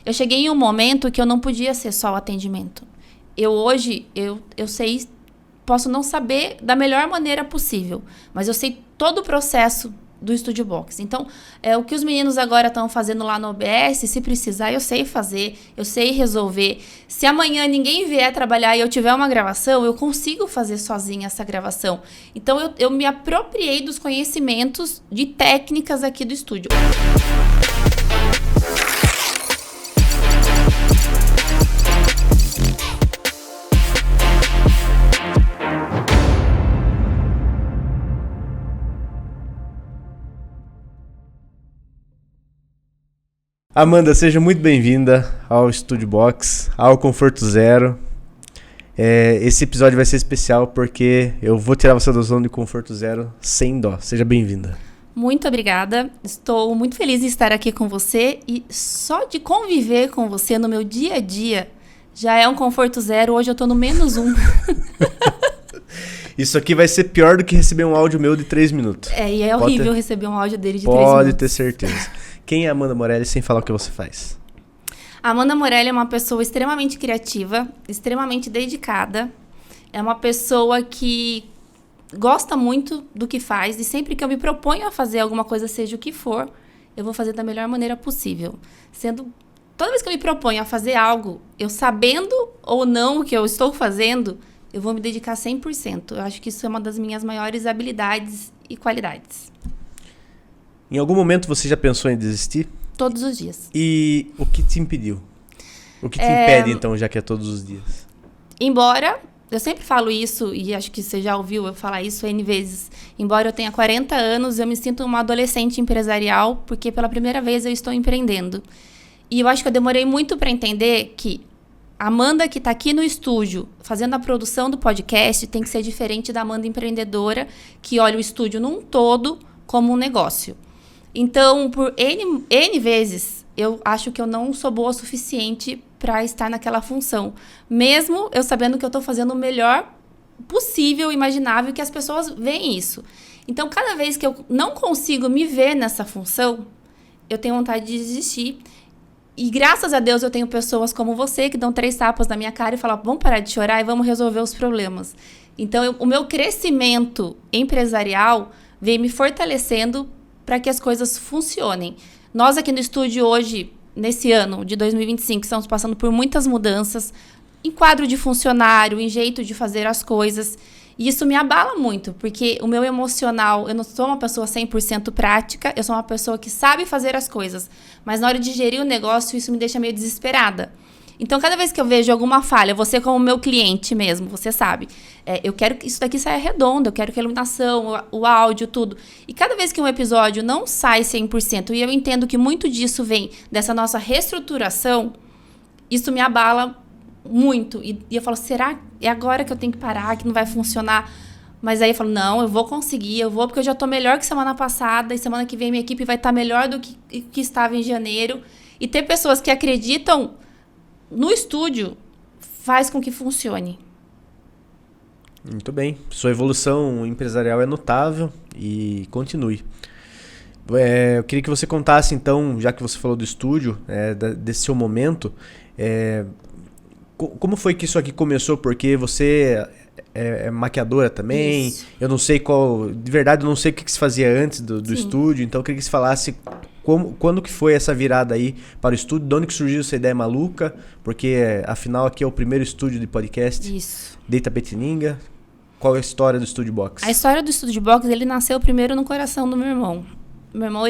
eu cheguei em um momento que eu não podia ser só o atendimento. Hoje, eu sei, posso não saber da melhor maneira possível, mas eu sei todo o processo do Studio Box. Então, o que os meninos agora estão fazendo lá no OBS, se precisar, eu sei fazer, eu sei resolver. Se amanhã ninguém vier trabalhar e eu tiver uma gravação, eu consigo fazer sozinha essa gravação. Então, eu me apropriei dos conhecimentos de técnicas aqui do estúdio. Amanda, seja muito bem-vinda ao Studio Box, ao Conforto Zero. Esse episódio vai ser especial porque eu vou tirar você da zona de Conforto Zero sem dó. Seja bem-vinda. Muito obrigada. Estou muito feliz em estar aqui com você e só de conviver com você no meu dia a dia já é um Conforto Zero. Hoje eu estou no -1. Isso aqui vai ser pior do que receber um áudio meu de 3 minutos. E é horrível receber um áudio dele de 3 minutos. Pode ter certeza. Quem é a Amanda Morelli sem falar o que você faz? A Amanda Morelli é uma pessoa extremamente criativa, extremamente dedicada. É uma pessoa que gosta muito do que faz e sempre que eu me proponho a fazer alguma coisa, seja o que for, eu vou fazer da melhor maneira possível. Toda vez que eu me proponho a fazer algo, eu sabendo ou não o que eu estou fazendo, eu vou me dedicar 100%. Eu acho que isso é uma das minhas maiores habilidades e qualidades. Em algum momento você já pensou em desistir? Todos os dias. E o que te impediu? O que te impede, então, já que é todos os dias? Embora, eu sempre falo isso, e acho que você já ouviu eu falar isso N vezes, embora eu tenha 40 anos, eu me sinto uma adolescente empresarial, porque pela primeira vez eu estou empreendendo. E eu acho que eu demorei muito para entender que a Amanda que está aqui no estúdio, fazendo a produção do podcast, tem que ser diferente da Amanda empreendedora, que olha o estúdio num todo como um negócio. Então, por N vezes, eu acho que eu não sou boa o suficiente para estar naquela função. Mesmo eu sabendo que eu estou fazendo o melhor possível, imaginável, que as pessoas veem isso. Então, cada vez que eu não consigo me ver nessa função, eu tenho vontade de desistir. E graças a Deus eu tenho pessoas como você que dão 3 tapas na minha cara e falam, vamos parar de chorar e vamos resolver os problemas. Então, o meu crescimento empresarial vem me fortalecendo para que as coisas funcionem. Nós aqui no estúdio hoje, nesse ano de 2025, estamos passando por muitas mudanças em quadro de funcionário, em jeito de fazer as coisas. E isso me abala muito, porque o meu emocional, eu não sou uma pessoa 100% prática, eu sou uma pessoa que sabe fazer as coisas. Mas na hora de gerir o negócio, isso me deixa meio desesperada. Então, cada vez que eu vejo alguma falha, você como meu cliente mesmo, você sabe, eu quero que isso daqui saia redondo, eu quero que a iluminação, o áudio, tudo. E cada vez que um episódio não sai 100%, e eu entendo que muito disso vem dessa nossa reestruturação, isso me abala muito. E eu falo, será que é agora que eu tenho que parar, que não vai funcionar? Mas aí eu falo, não, eu vou conseguir, porque eu já tô melhor que semana passada, e semana que vem minha equipe vai estar melhor do que estava em janeiro. E ter pessoas que acreditam no estúdio faz com que funcione. Muito bem. Sua evolução empresarial é notável e continue. Eu queria que você contasse, então, já que você falou do estúdio, desse seu momento, como foi que isso aqui começou? Porque você é maquiadora também. Isso. Eu não sei de verdade, eu não sei o que se fazia antes do estúdio, então eu queria que você falasse quando que foi essa virada aí para o estúdio, de onde que surgiu essa ideia maluca, porque afinal aqui é o primeiro estúdio de podcast de Itapetininga. Qual é a história do Studio Box? A história do Studio Box, ele nasceu primeiro no coração do meu irmão. Meu irmão,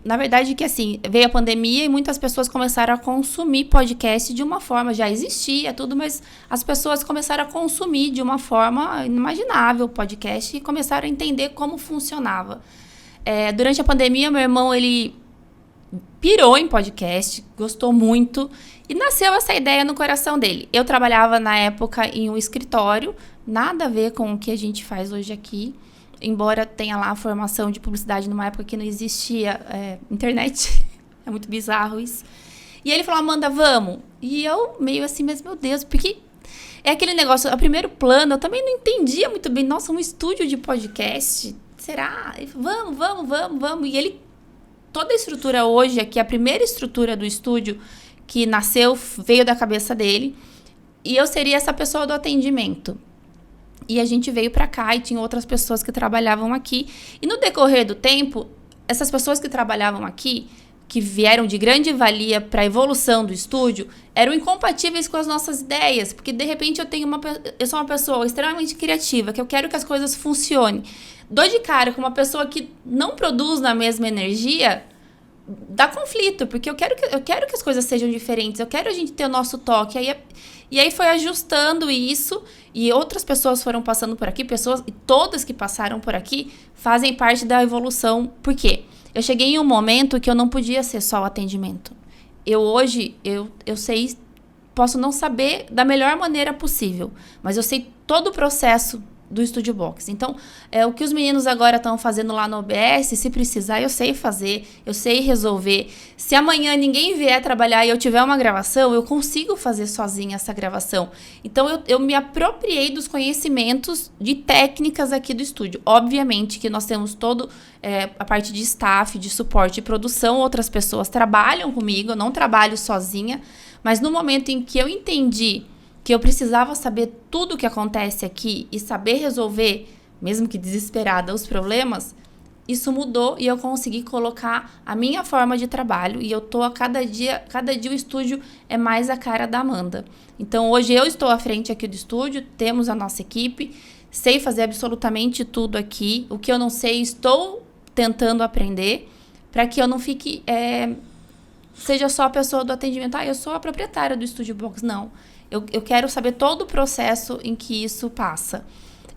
na verdade, que assim, veio a pandemia e muitas pessoas começaram a consumir podcast de uma forma, já existia tudo, mas as pessoas começaram a consumir de uma forma inimaginável o podcast e começaram a entender como funcionava. Durante a pandemia, meu irmão, ele pirou em podcast, gostou muito e nasceu essa ideia no coração dele. Eu trabalhava na época em um escritório, nada a ver com o que a gente faz hoje aqui. Embora tenha lá a formação de publicidade numa época que não existia internet. É muito bizarro isso. E ele falou, Amanda, vamos. E eu meio assim, mas meu Deus, porque é aquele negócio, a primeiro plano, eu também não entendia muito bem. Nossa, um estúdio de podcast? Será? Ele falou, vamos. E ele, toda a estrutura hoje aqui, a primeira estrutura do estúdio que nasceu, veio da cabeça dele. E eu seria essa pessoa do atendimento. E a gente veio para cá e tinha outras pessoas que trabalhavam aqui. E no decorrer do tempo, essas pessoas que trabalhavam aqui, que vieram de grande valia para a evolução do estúdio, eram incompatíveis com as nossas ideias. Porque, de repente, eu sou uma pessoa extremamente criativa, que eu quero que as coisas funcionem. Dou de cara com uma pessoa que não produz na mesma energia, dá conflito, porque eu quero que as coisas sejam diferentes, eu quero a gente ter o nosso toque. E aí foi ajustando isso, e outras pessoas foram passando por aqui, e todas que passaram por aqui fazem parte da evolução. Por quê? Eu cheguei em um momento que eu não podia ser só o atendimento. Hoje, posso não saber da melhor maneira possível, mas eu sei todo o processo do Estúdio Box. Então, o que os meninos agora estão fazendo lá no OBS, se precisar, eu sei fazer, eu sei resolver. Se amanhã ninguém vier trabalhar e eu tiver uma gravação, eu consigo fazer sozinha essa gravação. Então, eu me apropriei dos conhecimentos de técnicas aqui do estúdio. Obviamente que nós temos a parte de staff, de suporte e produção, outras pessoas trabalham comigo, eu não trabalho sozinha, mas no momento em que eu entendi que eu precisava saber tudo o que acontece aqui e saber resolver, mesmo que desesperada, os problemas, isso mudou e eu consegui colocar a minha forma de trabalho. E eu tô cada dia o estúdio é mais a cara da Amanda. Então, hoje eu estou à frente aqui do estúdio, temos a nossa equipe, sei fazer absolutamente tudo aqui. O que eu não sei, estou tentando aprender para que eu não fique... seja só a pessoa do atendimento. Eu sou a proprietária do Estúdio Box. Não. Eu quero saber todo o processo em que isso passa.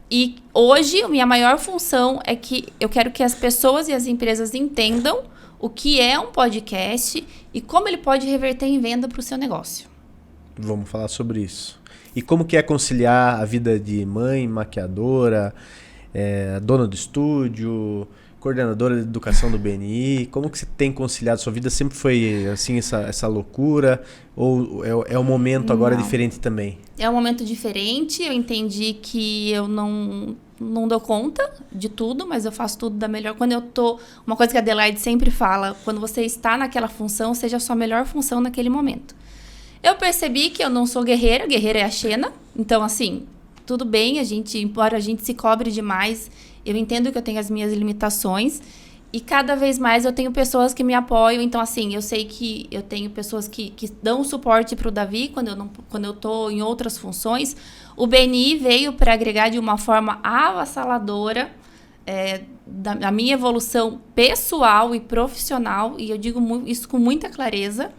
E hoje, a minha maior função é que eu quero que as pessoas e as empresas entendam o que é um podcast e como ele pode reverter em venda para o seu negócio. Vamos falar sobre isso. E como que é conciliar a vida de mãe, maquiadora, dona do estúdio, coordenadora de educação do BNI? Como que você tem conciliado? Sua vida sempre foi assim, essa loucura? Ou é um momento agora diferente também? É um momento diferente. Eu entendi que eu não dou conta de tudo, mas eu faço tudo da melhor. Uma coisa que a Adelaide sempre fala, quando você está naquela função, seja a sua melhor função naquele momento. Eu percebi que eu não sou guerreira é a Xena. Então, assim, tudo bem, embora a gente se cobre demais, eu entendo que eu tenho as minhas limitações e cada vez mais eu tenho pessoas que me apoiam. Então, assim, eu sei que eu tenho pessoas que dão suporte para o Davi quando eu estou em outras funções. O BNI veio para agregar de uma forma avassaladora da minha evolução pessoal e profissional, e eu digo isso com muita clareza.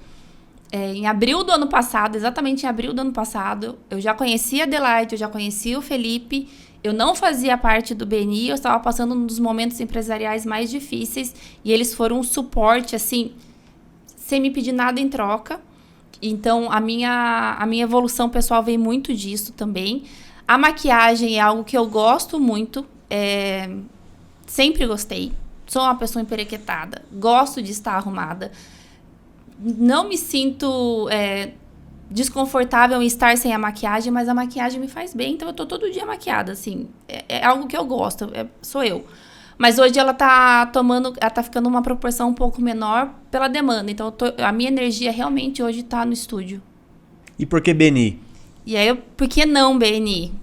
Em abril do ano passado, exatamente em abril do ano passado, eu já conhecia a Adelaide, eu já conhecia o Felipe. Eu não fazia parte do BNI, eu estava passando um dos momentos empresariais mais difíceis e eles foram um suporte, assim, sem me pedir nada em troca. Então, a minha evolução pessoal vem muito disso também. A maquiagem é algo que eu gosto muito, sempre gostei. Sou uma pessoa emperequetada, gosto de estar arrumada. Não me sinto... desconfortável em estar sem a maquiagem, mas a maquiagem me faz bem, então eu tô todo dia maquiada, assim, é algo que eu gosto, sou eu. Mas hoje ela tá ficando uma proporção um pouco menor pela demanda, então a minha energia realmente hoje tá no estúdio. E por que BNI? E aí, por que não BNI?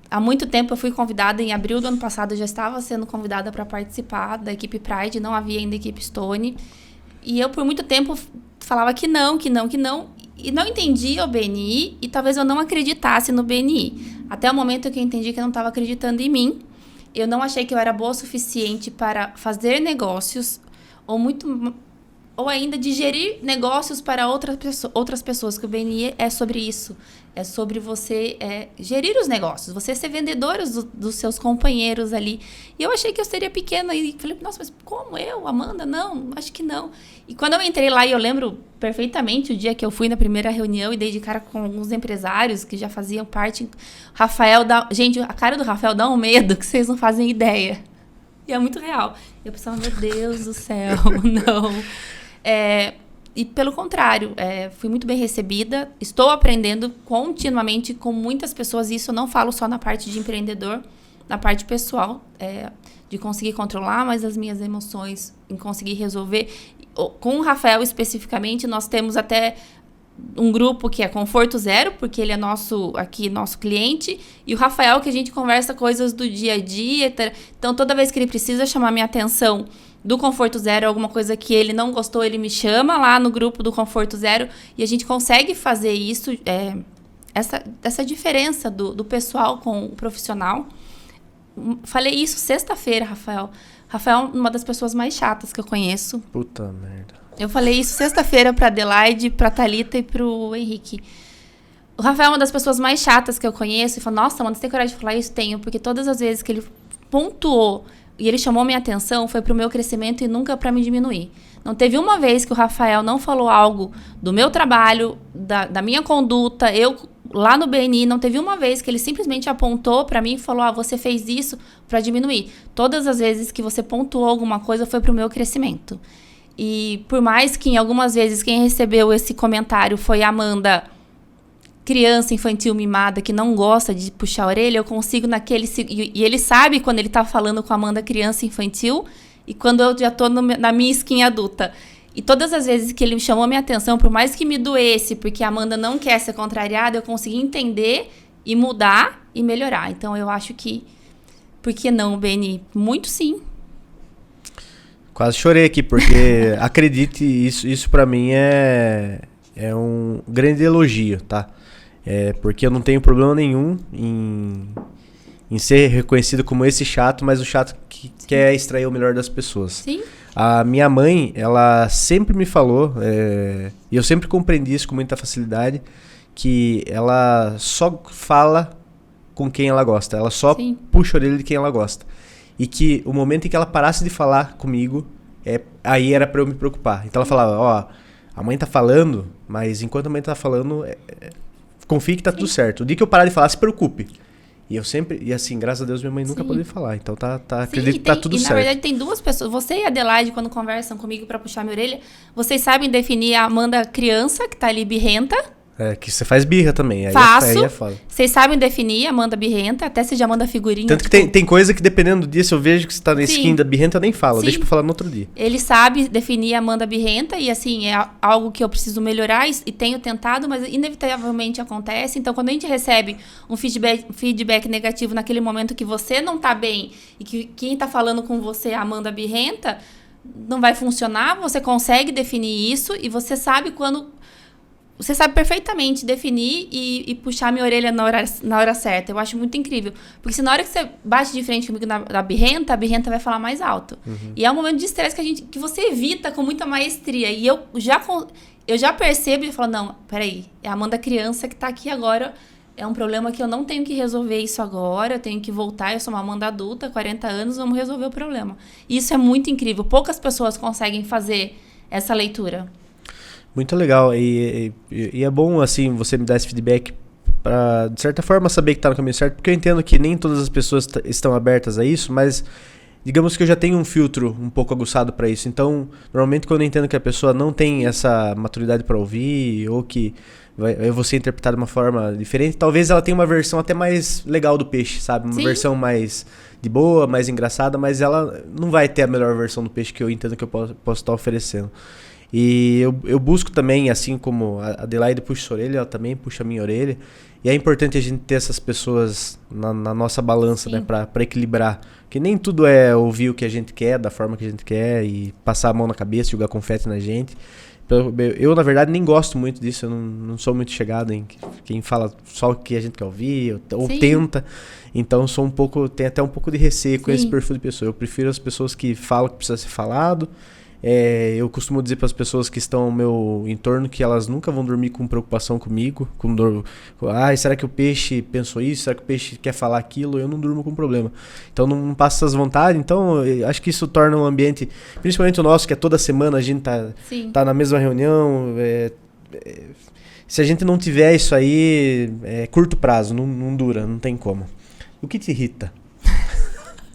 Há muito tempo eu fui convidada, em abril do ano passado eu já estava sendo convidada para participar da equipe Pride, não havia ainda equipe Stone, e eu por muito tempo falava que não, e não entendia o BNI, e talvez eu não acreditasse no BNI. Até o momento que eu entendi que eu não estava acreditando em mim. Eu não achei que eu era boa o suficiente para fazer negócios, ou ainda de gerir negócios para outras pessoas, que o BNI é sobre isso. É sobre você gerir os negócios, você ser vendedora dos seus companheiros ali. E eu achei que eu seria pequena e falei, nossa, mas como eu, Amanda? Não, acho que não. E quando eu entrei lá, e eu lembro perfeitamente o dia que eu fui na primeira reunião e dei de cara com alguns empresários que já faziam parte. Gente, a cara do Rafael dá um medo que vocês não fazem ideia. E é muito real. Eu pensava, meu Deus do céu, não. E pelo contrário, fui muito bem recebida. Estou aprendendo continuamente com muitas pessoas. E isso eu não falo só na parte de empreendedor, na parte pessoal, de conseguir controlar mais as minhas emoções, em conseguir resolver. Com o Rafael especificamente, nós temos até um grupo que é Conforto Zero, porque ele é nosso cliente, e o Rafael, que a gente conversa coisas do dia a dia. Então, toda vez que ele precisa chamar minha atenção do Conforto Zero, alguma coisa que ele não gostou, ele me chama lá no grupo do Conforto Zero, e a gente consegue fazer isso, essa diferença do pessoal com o profissional. Falei isso sexta-feira, Rafael. Rafael é uma das pessoas mais chatas que eu conheço. Puta merda. Eu falei isso sexta-feira pra Adelaide, pra Thalita e pro Henrique. O Rafael é uma das pessoas mais chatas que eu conheço. E falou, nossa, mano, você tem coragem de falar isso? Tenho, porque todas as vezes que ele pontuou e ele chamou minha atenção, foi pro meu crescimento e nunca pra me diminuir. Não teve uma vez que o Rafael não falou algo do meu trabalho, da minha conduta, eu lá no BNI, não teve uma vez que ele simplesmente apontou pra mim e falou, você fez isso pra diminuir. Todas as vezes que você pontuou alguma coisa foi pro meu crescimento. E por mais que em algumas vezes quem recebeu esse comentário foi a Amanda, criança infantil mimada, que não gosta de puxar a orelha, eu consigo e ele sabe quando ele tá falando com a Amanda criança infantil e quando eu já tô na minha skin adulta. E todas as vezes que ele me chamou a minha atenção, por mais que me doesse, porque a Amanda não quer ser contrariada, eu consegui entender e mudar e melhorar. Então eu acho que, por que não, BNI? Muito sim. Quase chorei aqui, porque acredite, isso pra mim é um grande elogio, tá? Porque eu não tenho problema nenhum em ser reconhecido como esse chato, mas o chato que quer extrair o melhor das pessoas. Sim. A minha mãe, ela sempre me falou, e eu sempre compreendi isso com muita facilidade, que ela só fala com quem ela gosta, ela só puxa a orelha de quem ela gosta. E que o momento em que ela parasse de falar comigo, aí era pra eu me preocupar. Então ela falava, a mãe tá falando, mas enquanto a mãe tá falando, confie que tá tudo certo. O dia que eu parar de falar, se preocupe. E assim, graças a Deus, minha mãe nunca pôde falar. Então acredito que tá tudo certo. Na verdade, tem duas pessoas. Você e a Adelaide, quando conversam comigo pra puxar minha orelha, vocês sabem definir a Amanda criança, que tá ali birrenta. Que você faz birra também. Aí Faço. É foda. Vocês sabem definir a Amanda birrenta, até você já manda figurinha. Tanto que tem coisa que, dependendo do dia, se eu vejo que você tá na skin da birrenta, eu nem falo. Deixa pra falar no outro dia. Ele sabe definir a Amanda birrenta e, assim, é algo que eu preciso melhorar e tenho tentado, mas inevitavelmente acontece. Então, quando a gente recebe um feedback negativo naquele momento que você não tá bem e que quem tá falando com você é a Amanda birrenta, não vai funcionar. Você consegue definir isso e você sabe quando... Você sabe perfeitamente definir e puxar minha orelha na hora certa. Eu acho muito incrível. Porque se na hora que você bate de frente comigo na birrenta, a birrenta vai falar mais alto. Uhum. E é um momento de estresse que você evita com muita maestria. E eu já percebo e falo, não, peraí, é a Amanda criança que tá aqui agora. É um problema que eu não tenho que resolver isso agora. Eu tenho que voltar, eu sou uma Amanda adulta, 40 anos, vamos resolver o problema. E isso é muito incrível. Poucas pessoas conseguem fazer essa leitura. Muito legal, e é bom, assim, você me dar esse feedback pra, de certa forma, saber que tá no caminho certo, porque eu entendo que nem todas as pessoas estão abertas a isso, mas digamos que eu já tenho um filtro um pouco aguçado pra isso. Então, normalmente quando eu entendo que a pessoa não tem essa maturidade pra ouvir, ou que eu vou ser interpretado de uma forma diferente, talvez ela tenha uma versão até mais legal do peixe, sabe? Uma versão mais de boa, mais engraçada, mas ela não vai ter a melhor versão do peixe que eu entendo que eu posso estar oferecendo. E eu busco também, assim como a Adelaide puxa sua orelha, ela também puxa a minha orelha. E é importante a gente ter essas pessoas na nossa balança, né, pra equilibrar. Porque nem tudo é ouvir o que a gente quer, da forma que a gente quer, e passar a mão na cabeça, jogar confete na gente. Eu, na verdade, nem gosto muito disso. Eu não sou muito chegado em quem fala só o que a gente quer ouvir, ou tenta. Então, tenho até um pouco de receio com esse perfil de pessoa. Eu prefiro as pessoas que falam que precisa ser falado. Eu costumo dizer para as pessoas que estão ao meu entorno que elas nunca vão dormir com preocupação comigo, será que o peixe pensou isso? Será que o peixe quer falar aquilo? Eu não durmo com problema. Então não passo essas vontades. Então acho que isso torna um ambiente, principalmente o nosso, que é toda semana a gente tá na mesma reunião. Se a gente não tiver isso aí, é curto prazo, não dura, não tem como. O que te irrita?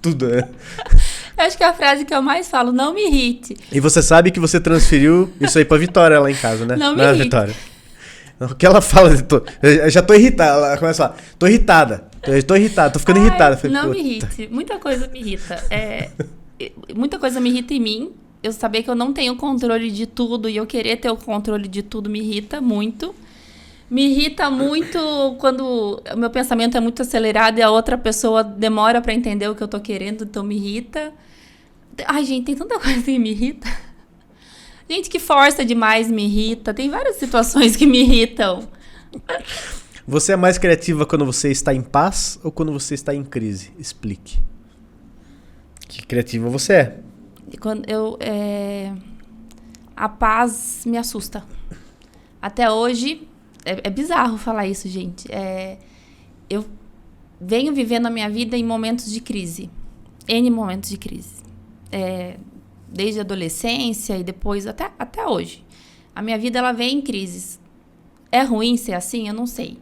Tudo Eu acho que é a frase que eu mais falo, não me irrite. E você sabe que você transferiu isso aí pra Vitória lá em casa, né? Não me irrite. Vitória. O que ela fala, eu já tô irritada, ela começa a falar, tô irritada. Eu tô irritado, tô ficando irritado. Falei, não me irrite. Muita coisa me irrita. Muita coisa me irrita em mim. Eu saber que eu não tenho controle de tudo e eu querer ter o controle de tudo me irrita muito. Me irrita muito quando o meu pensamento é muito acelerado e a outra pessoa demora pra entender o que eu tô querendo, então me irrita. Ai, gente, tem tanta coisa que me irrita. Gente que força demais me irrita. Tem várias situações que me irritam. Você é mais criativa quando você está em paz ou quando você está em crise? Explique. Que criativa você é? Quando a paz me assusta. Até hoje, é bizarro falar isso, gente. Eu venho vivendo a minha vida em momentos de crise. N momentos de crise. Desde a adolescência e depois até hoje. A minha vida ela vem em crises. É ruim ser assim? Eu não sei.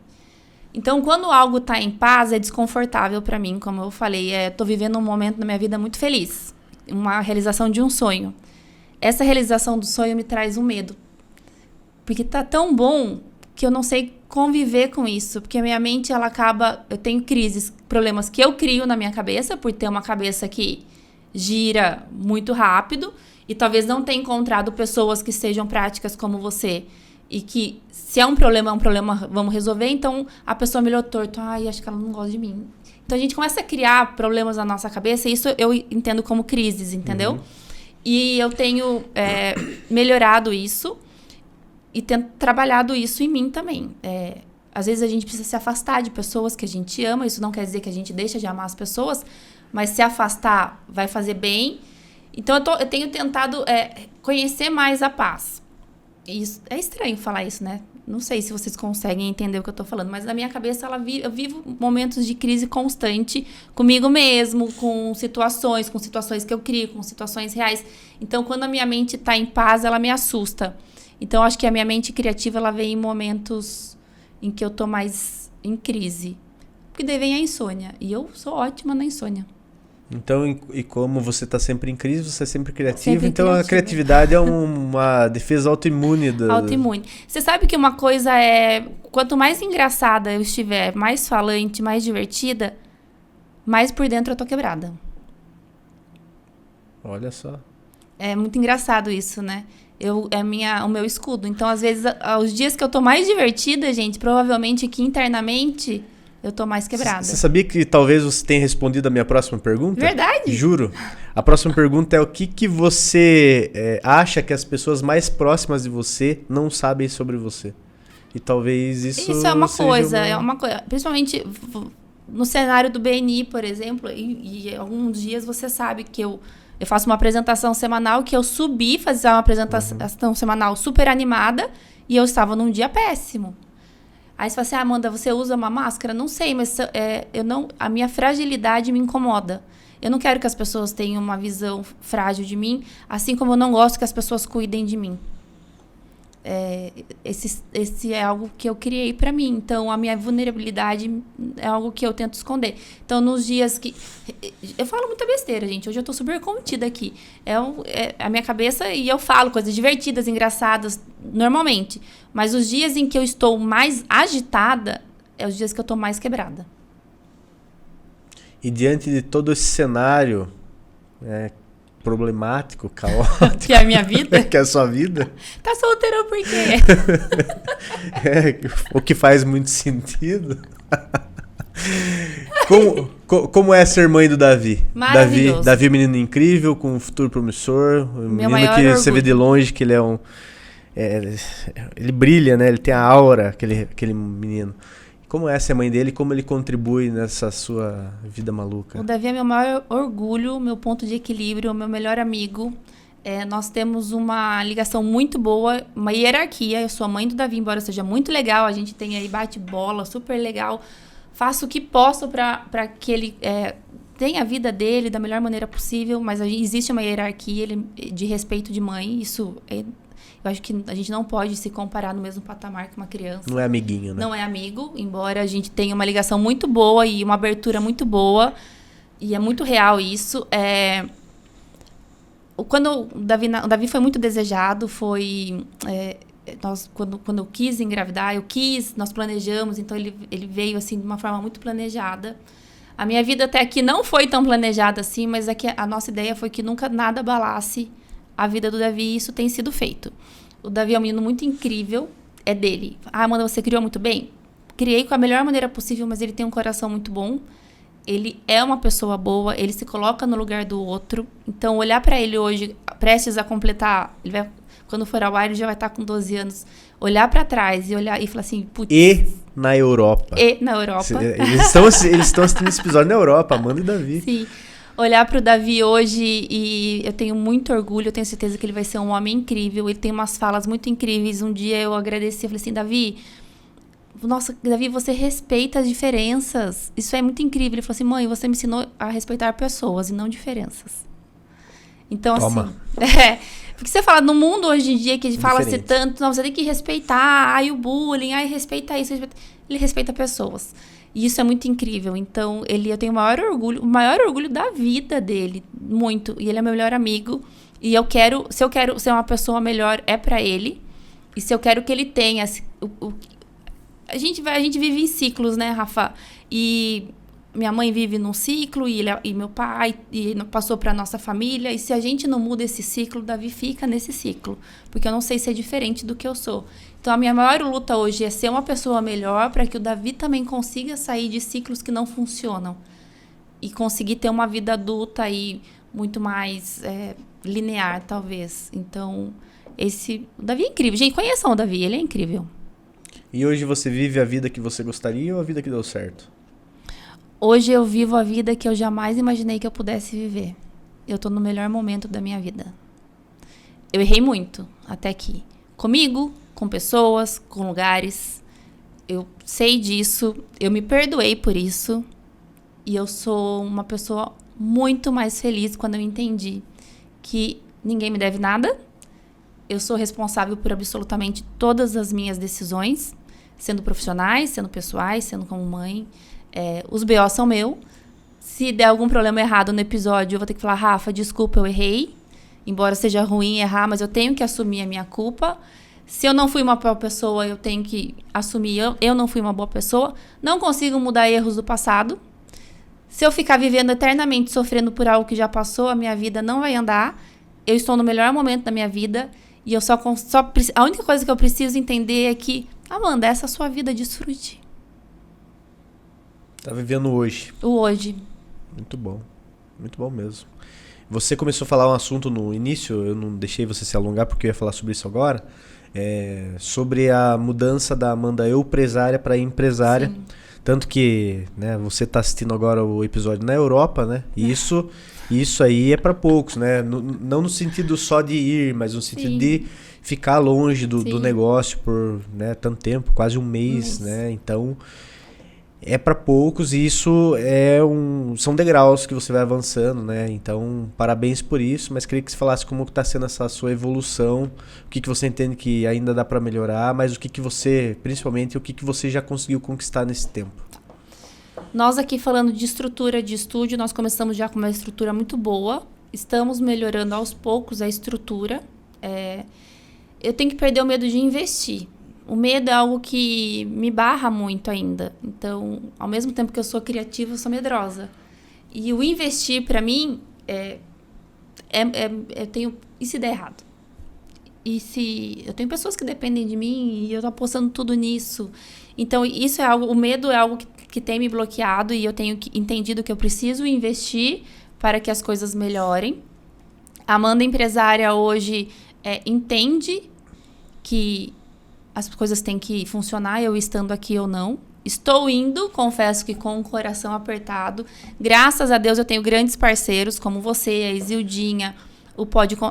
Então, quando algo está em paz, é desconfortável para mim. Como eu falei, estou vivendo um momento na minha vida muito feliz. Uma realização de um sonho. Essa realização do sonho me traz um medo. Porque tá tão bom que eu não sei conviver com isso. Porque a minha mente, ela acaba... Eu tenho crises, problemas que eu crio na minha cabeça, por ter uma cabeça que gira muito rápido. E talvez não tenha encontrado pessoas que sejam práticas como você. E que, se é um problema, vamos resolver. Então, a pessoa me olhou torto. Ai, acho que ela não gosta de mim. Então, a gente começa a criar problemas na nossa cabeça. E isso eu entendo como crises, entendeu? Uhum. E eu tenho melhorado isso. E tenho trabalhado isso em mim também. Às vezes, a gente precisa se afastar de pessoas que a gente ama. Isso não quer dizer que a gente deixa de amar as pessoas. Mas se afastar vai fazer bem. Então, eu tenho tentado conhecer mais a paz. Isso, é estranho falar isso, né? Não sei se vocês conseguem entender o que eu tô falando, mas na minha cabeça eu vivo momentos de crise constante comigo mesmo, com situações que eu crio, com situações reais. Então, quando a minha mente tá em paz, ela me assusta. Então, acho que a minha mente criativa, ela vem em momentos em que eu tô mais em crise. Porque daí vem a insônia. E eu sou ótima na insônia. Então, e como você está sempre em crise, você é sempre criativa. Então, a criatividade é uma defesa autoimune. Autoimune. Você sabe que uma coisa é... Quanto mais engraçada eu estiver, mais falante, mais divertida, mais por dentro eu tô quebrada. Olha só. É muito engraçado isso, né? O meu escudo. Então, às vezes, os dias que eu tô mais divertida, gente, provavelmente aqui internamente... Eu tô mais quebrada. Você sabia que talvez você tenha respondido a minha próxima pergunta? Verdade? Juro. A próxima pergunta é o que você acha que as pessoas mais próximas de você não sabem sobre você? E talvez isso é uma coisa. Principalmente no cenário do BNI, por exemplo, e alguns dias você sabe que eu faço uma apresentação semanal, que eu subi fazer uma apresentação semanal super animada e eu estava num dia péssimo. Aí você fala assim, Amanda, você usa uma máscara? Não sei, mas a minha fragilidade me incomoda. Eu não quero que as pessoas tenham uma visão frágil de mim, assim como eu não gosto que as pessoas cuidem de mim. Esse é algo que eu criei pra mim. Então, a minha vulnerabilidade é algo que eu tento esconder. Então, nos dias que... Eu falo muita besteira, gente. Hoje eu tô super contida aqui. A minha cabeça, e eu falo coisas divertidas, engraçadas, normalmente. Mas os dias em que eu estou mais agitada, é os dias que eu tô mais quebrada. E diante de todo esse cenário... problemático, caótico. Que é a minha vida? Que é a sua vida. Tá solteiro por quê? O que faz muito sentido. Como é ser mãe do Davi? Maravilhoso. Davi, menino incrível, com um futuro promissor. Um Meu menino que você vê de longe que ele é ele brilha, né? Ele tem a aura, aquele menino. Como é ser mãe dele, como ele contribui nessa sua vida maluca? O Davi é meu maior orgulho, meu ponto de equilíbrio, meu melhor amigo. Nós temos uma ligação muito boa, uma hierarquia. Eu sou a mãe do Davi, embora seja muito legal. A gente tem aí bate-bola, super legal. Faço o que posso para que ele tenha a vida dele da melhor maneira possível, mas existe uma hierarquia de respeito de mãe. Isso eu acho que a gente não pode se comparar no mesmo patamar que uma criança. Não é amiguinho, né? Não é amigo, embora a gente tenha uma ligação muito boa e uma abertura muito boa. E é muito real isso. Quando o Davi foi muito desejado, quando eu quis engravidar, nós planejamos, então ele veio assim de uma forma muito planejada. A minha vida até aqui não foi tão planejada assim, mas é que a nossa ideia foi que nunca nada abalasse a vida do Davi, e isso tem sido feito. O Davi é um menino muito incrível, é dele. Ah, Amanda, você criou muito bem? Criei com a melhor maneira possível, mas ele tem um coração muito bom. Ele é uma pessoa boa, ele se coloca no lugar do outro. Então, olhar pra ele hoje, prestes a completar, quando for ao ar, ele já vai estar com 12 anos. Olhar pra trás e olhar e falar assim, putz. E na Europa. Eles estão assistindo esse episódio na Europa, Amanda e Davi. Sim. Olhar pro Davi hoje, e eu tenho muito orgulho, eu tenho certeza que ele vai ser um homem incrível. Ele tem umas falas muito incríveis. Um dia eu agradeci, eu falei assim, Davi, você respeita as diferenças. Isso é muito incrível. Ele falou assim, mãe, você me ensinou a respeitar pessoas e não diferenças. Então, Toma. assim... Porque você fala, no mundo hoje em dia que fala-se tanto, não, você tem que respeitar, o bullying, respeita isso. Ele respeita pessoas. E isso é muito incrível. Então, eu tenho o maior orgulho da vida dele, muito. E ele é meu melhor amigo. E se eu quero ser uma pessoa melhor, é pra ele. E se eu quero que ele tenha... A gente vive em ciclos, né, Rafa? E minha mãe vive num ciclo, e meu pai passou para nossa família. E se a gente não muda esse ciclo, o Davi fica nesse ciclo. Porque eu não sei ser diferente do que eu sou. Então, a minha maior luta hoje é ser uma pessoa melhor para que o Davi também consiga sair de ciclos que não funcionam. E conseguir ter uma vida adulta aí muito mais linear, talvez. Então, o Davi é incrível. Gente, conheçam o Davi, ele é incrível. E hoje você vive a vida que você gostaria ou a vida que deu certo? Hoje eu vivo a vida que eu jamais imaginei que eu pudesse viver. Eu tô no melhor momento da minha vida. Eu errei muito até aqui. Comigo, com pessoas, com lugares. Eu sei disso, eu me perdoei por isso. E eu sou uma pessoa muito mais feliz quando eu entendi que ninguém me deve nada. Eu sou responsável por absolutamente todas as minhas decisões, sendo profissionais, sendo pessoais, sendo como mãe. Os BO são meu. Se der algum problema errado no episódio, eu vou ter que falar, Rafa, desculpa, eu errei. Embora seja ruim errar, mas eu tenho que assumir a minha culpa. Se eu não fui uma boa pessoa, eu tenho que assumir, eu não fui uma boa pessoa. Não consigo mudar erros do passado. Se eu ficar vivendo eternamente sofrendo por algo que já passou, a minha vida não vai andar. Eu estou no melhor momento da minha vida. E a única coisa que eu preciso entender é que, Amanda, essa é a sua vida, desfrute. Tá vivendo hoje. O hoje. Muito bom mesmo. Você começou a falar um assunto no início, eu não deixei você se alongar porque eu ia falar sobre isso agora, sobre a mudança da Amanda empresária para empresária. Sim. Tanto que, né, você está assistindo agora o episódio na Europa, né? E isso aí é para poucos, né? Não no sentido só de ir, mas no sentido de ficar longe do negócio por, né, tanto tempo, quase um mês, né? Então, é para poucos e isso são degraus que você vai avançando, né? Então, parabéns por isso, mas queria que você falasse como está sendo essa sua evolução, o que você entende que ainda dá para melhorar, mas principalmente, o que você já conseguiu conquistar nesse tempo. Nós aqui falando de estrutura de estúdio, nós começamos já com uma estrutura muito boa, estamos melhorando aos poucos a estrutura. Eu tenho que perder o medo de investir. O medo é algo que me barra muito ainda. Então, ao mesmo tempo que eu sou criativa, eu sou medrosa. E o investir, para mim, eu tenho... E se der errado? E se... Eu tenho pessoas que dependem de mim e eu tô apostando tudo nisso. Então, isso é algo... O medo é algo que tem me bloqueado e eu tenho entendido que eu preciso investir para que as coisas melhorem. A Amanda empresária hoje entende que as coisas têm que funcionar, eu estando aqui ou não. Estou indo, confesso que com o coração apertado. Graças a Deus eu tenho grandes parceiros, como você, a Isildinha,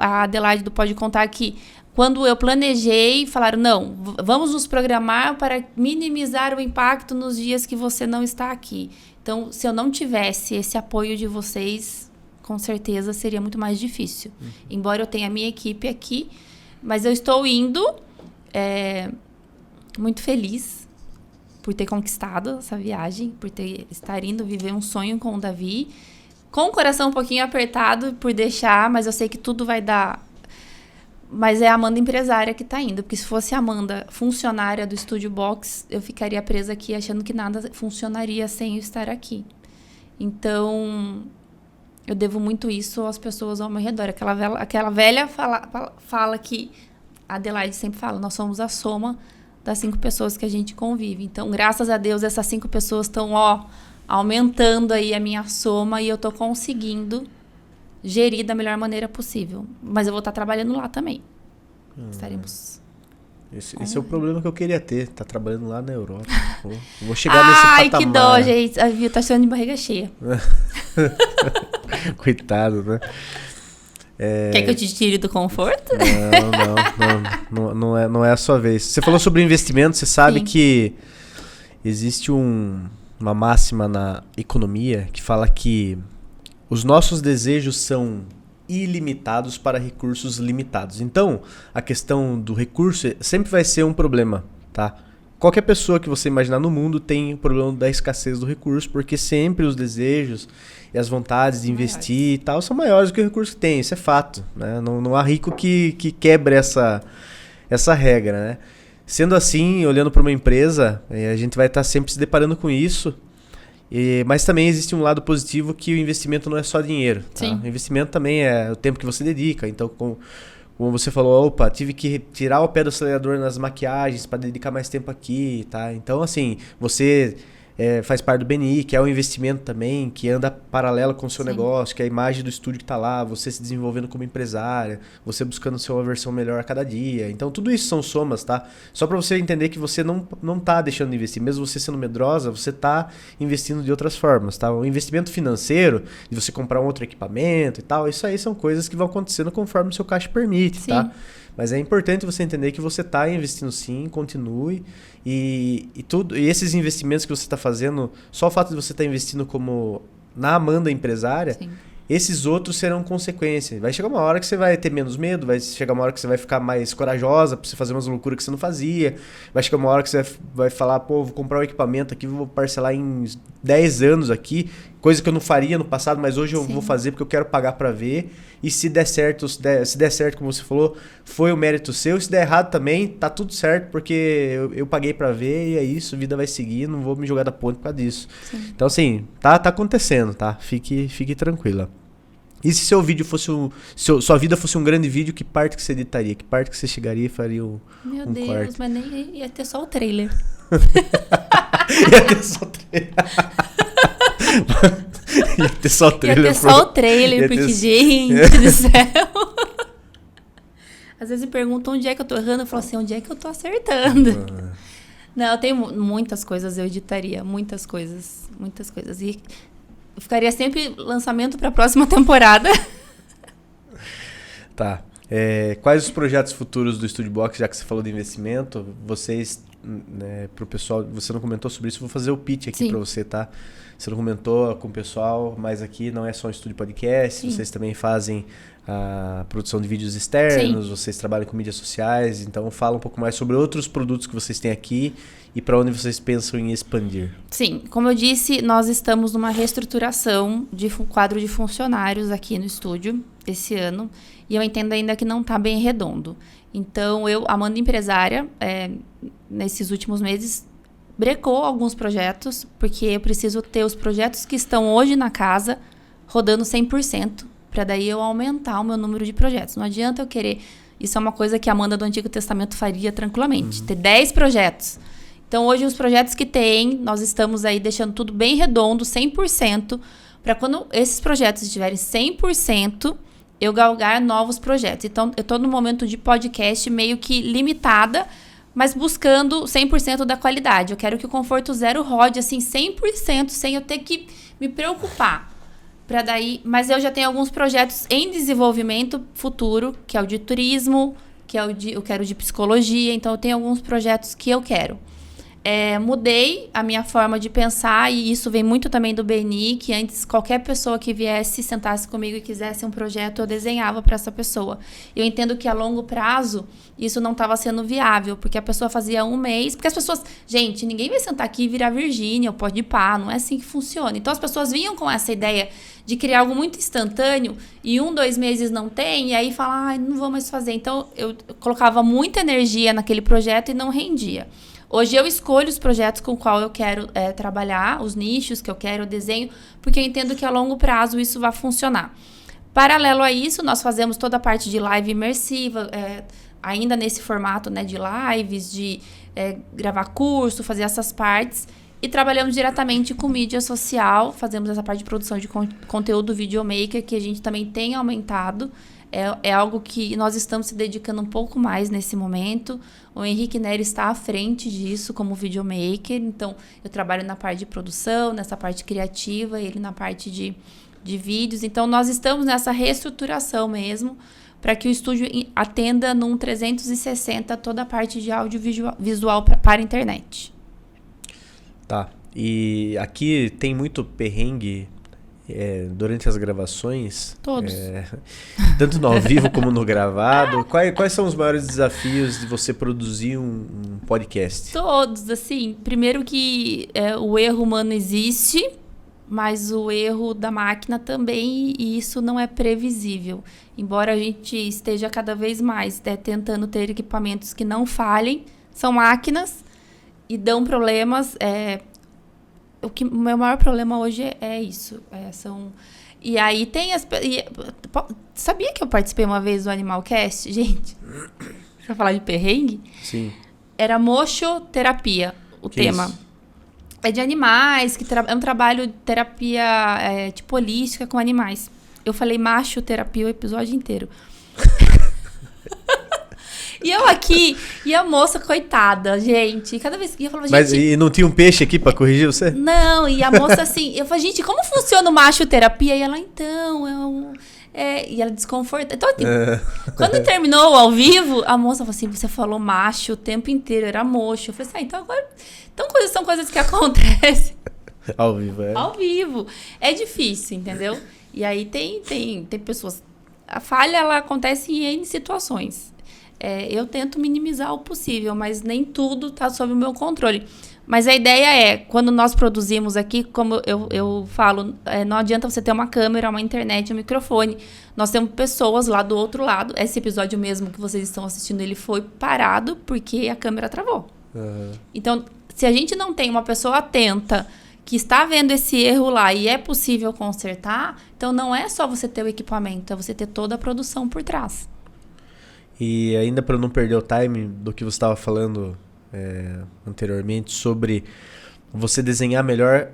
a Adelaide do Pode Contar, que quando eu planejei, falaram, não, vamos nos programar para minimizar o impacto nos dias que você não está aqui. Então, se eu não tivesse esse apoio de vocês, com certeza seria muito mais difícil. Embora eu tenha a minha equipe aqui, mas eu estou indo... muito feliz por ter conquistado essa viagem, por estar indo viver um sonho com o Davi, com o coração um pouquinho apertado por deixar, mas eu sei que tudo vai dar Mas é a Amanda empresária que tá indo. Porque se fosse a Amanda funcionária do Estúdio Box, eu ficaria presa aqui achando que nada funcionaria sem eu estar aqui. Então, eu devo muito isso às pessoas ao meu redor. Aquela velha fala que a Adelaide sempre fala, nós somos a soma das 5 pessoas que a gente convive. Então, graças a Deus, essas 5 pessoas estão, aumentando aí a minha soma e eu tô conseguindo gerir da melhor maneira possível. Mas eu vou estar trabalhando lá também. Estaremos... Esse é o problema que eu queria ter. Tá trabalhando lá na Europa. Vou chegar nesse patamar. Ai, que dó, gente. A Viu tá chorando de barriga cheia. Coitado, né? Quer que eu te tire do conforto? Não é a sua vez. Você falou sobre investimento. Você sabe que existe uma máxima na economia que fala que os nossos desejos são ilimitados para recursos limitados. Então, a questão do recurso sempre vai ser um problema, tá? Qualquer pessoa que você imaginar no mundo tem o problema da escassez do recurso, porque sempre os desejos e as vontades de investir e tal são maiores do que o recurso que tem. Isso é fato, né? Não há rico que quebre essa regra, né? Sendo assim, olhando para uma empresa, a gente vai estar sempre se deparando com isso. Mas também existe um lado positivo que o investimento não é só dinheiro. Tá? O investimento também é o tempo que você dedica. Então, como você falou, tive que tirar o pé do acelerador nas maquiagens para dedicar mais tempo aqui. Tá? Então, assim, você faz parte do BNI, que é um investimento também, que anda paralelo com o seu negócio, que é a imagem do estúdio que está lá, você se desenvolvendo como empresária, você buscando sua versão melhor a cada dia. Então, tudo isso são somas, tá? Só para você entender que você não está deixando de investir. Mesmo você sendo medrosa, você está investindo de outras formas, tá? O investimento financeiro, de você comprar um outro equipamento e tal, isso aí são coisas que vão acontecendo conforme o seu caixa permite, tá? Mas é importante você entender que você está investindo sim, continue. E esses investimentos que você está fazendo, só o fato de você estar investindo como na Amanda empresária, esses outros serão consequência. Vai chegar uma hora que você vai ter menos medo, vai chegar uma hora que você vai ficar mais corajosa para você fazer umas loucuras que você não fazia, vai chegar uma hora que você vai falar, vou comprar um equipamento aqui, vou parcelar em 10 anos aqui, coisa que eu não faria no passado, mas hoje eu vou fazer porque eu quero pagar para ver. E se der certo, como você falou, foi o mérito seu. Se der errado também, tá tudo certo, porque eu paguei para ver e é isso, a vida vai seguir, não vou me jogar da ponte por causa disso. Então, assim, tá acontecendo, tá? Fique tranquila. E se seu vídeo fosse sua vida fosse um grande vídeo, que parte que você editaria? Que parte que você chegaria e faria um Deus, corte? mas nem ia ter só o trailer. Ia ter só o trailer. Ia ter só o trailer. Ia ter só o trailer, porque, gente do céu. Às vezes me perguntam onde é que eu tô errando, eu falo assim, onde é que eu tô acertando? Não, eu tenho muitas coisas, eu editaria, muitas coisas. E eu ficaria sempre lançamento para a próxima temporada. Tá. Quais os projetos futuros do Estúdio Box, já que você falou de investimento? Vocês, pro pessoal, você não comentou sobre isso, vou fazer o pitch aqui para você, tá? Você não comentou com o pessoal, mas aqui não é só um estúdio podcast, vocês também fazem a produção de vídeos externos, vocês trabalham com mídias sociais, então fala um pouco mais sobre outros produtos que vocês têm aqui e para onde vocês pensam em expandir. Sim, como eu disse, nós estamos numa reestruturação de quadro de funcionários aqui no estúdio esse ano e eu entendo ainda que não está bem redondo. Então, Amanda empresária, nesses últimos meses, brecou alguns projetos, porque eu preciso ter os projetos que estão hoje na casa rodando 100%, para daí eu aumentar o meu número de projetos. Não adianta eu querer... Isso é uma coisa que a Amanda do Antigo Testamento faria tranquilamente, ter 10 projetos. Então, hoje, os projetos que tem, nós estamos aí deixando tudo bem redondo, 100%, para quando esses projetos estiverem 100%, eu galgar novos projetos. Então, eu estou no momento de podcast meio que limitada, mas buscando 100% da qualidade. Eu quero que o Conforto Zero rode assim 100%, sem eu ter que me preocupar. Mas eu já tenho alguns projetos em desenvolvimento futuro, que é o de turismo, que é eu quero de psicologia. Então, eu tenho alguns projetos que eu quero. Mudei a minha forma de pensar, e isso vem muito também do Beni, que antes qualquer pessoa que viesse, sentasse comigo e quisesse um projeto, eu desenhava para essa pessoa. Eu entendo que a longo prazo isso não estava sendo viável, porque a pessoa fazia um mês, porque as pessoas, gente, ninguém vai sentar aqui e virar Virgínia ou Podpah, não é assim que funciona. Então as pessoas vinham com essa ideia de criar algo muito instantâneo e 2 meses não tem, e aí fala, não vou mais fazer. Então eu colocava muita energia naquele projeto e não rendia. Hoje eu escolho os projetos com qual eu quero trabalhar, os nichos que eu quero, o desenho, porque eu entendo que a longo prazo isso vai funcionar. Paralelo a isso, nós fazemos toda a parte de live imersiva, ainda nesse formato, né, de lives, de gravar curso, fazer essas partes. E trabalhamos diretamente com mídia social, fazemos essa parte de produção de conteúdo videomaker, que a gente também tem aumentado. É algo que nós estamos se dedicando um pouco mais nesse momento. O Henrique Neri está à frente disso como videomaker. Então, eu trabalho na parte de produção, nessa parte criativa, ele na parte de vídeos. Então, nós estamos nessa reestruturação mesmo, para que o estúdio atenda num 360 toda a parte de audiovisual para a internet. Tá. E aqui tem muito perrengue durante as gravações. Todos. Tanto no ao vivo como no gravado. Quais são os maiores desafios de você produzir um podcast? Todos, assim. Primeiro que o erro humano existe, mas o erro da máquina também, e isso não é previsível. Embora a gente esteja cada vez mais tentando ter equipamentos que não falhem, são máquinas e dão problemas. O meu maior problema hoje é isso. E aí tem sabia que eu participei uma vez do Animalcast? Gente, pra falar de perrengue? Sim. Era mochoterapia, o tema. Isso? É de animais, é um trabalho de terapia tipo holística com animais. Eu falei machoterapia o episódio inteiro. E eu aqui, e a moça, coitada, gente. Cada vez que eu falava, gente... Mas e não tinha um peixe aqui pra corrigir você? Não, e a moça assim... Eu falei, gente, como funciona o machoterapia? E ela, então, e ela desconforta. Então, quando terminou ao vivo, a moça falou assim, você falou macho o tempo inteiro, era mocho. Eu falei assim, então agora... Então, são coisas que acontecem. Ao vivo, Ao vivo. É difícil, entendeu? E aí tem pessoas... A falha, ela acontece em N situações. Eu tento minimizar o possível, mas nem tudo está sob o meu controle. Mas a ideia quando nós produzimos aqui, como eu falo, não adianta você ter uma câmera, uma internet, um microfone. Nós temos pessoas lá do outro lado. Esse episódio mesmo que vocês estão assistindo, ele foi parado porque a câmera travou. Uhum. Então, se a gente não tem uma pessoa atenta que está vendo esse erro lá e é possível consertar, então não é só você ter o equipamento, é você ter toda a produção por trás. E ainda para não perder o time do que você estava falando anteriormente sobre você desenhar melhor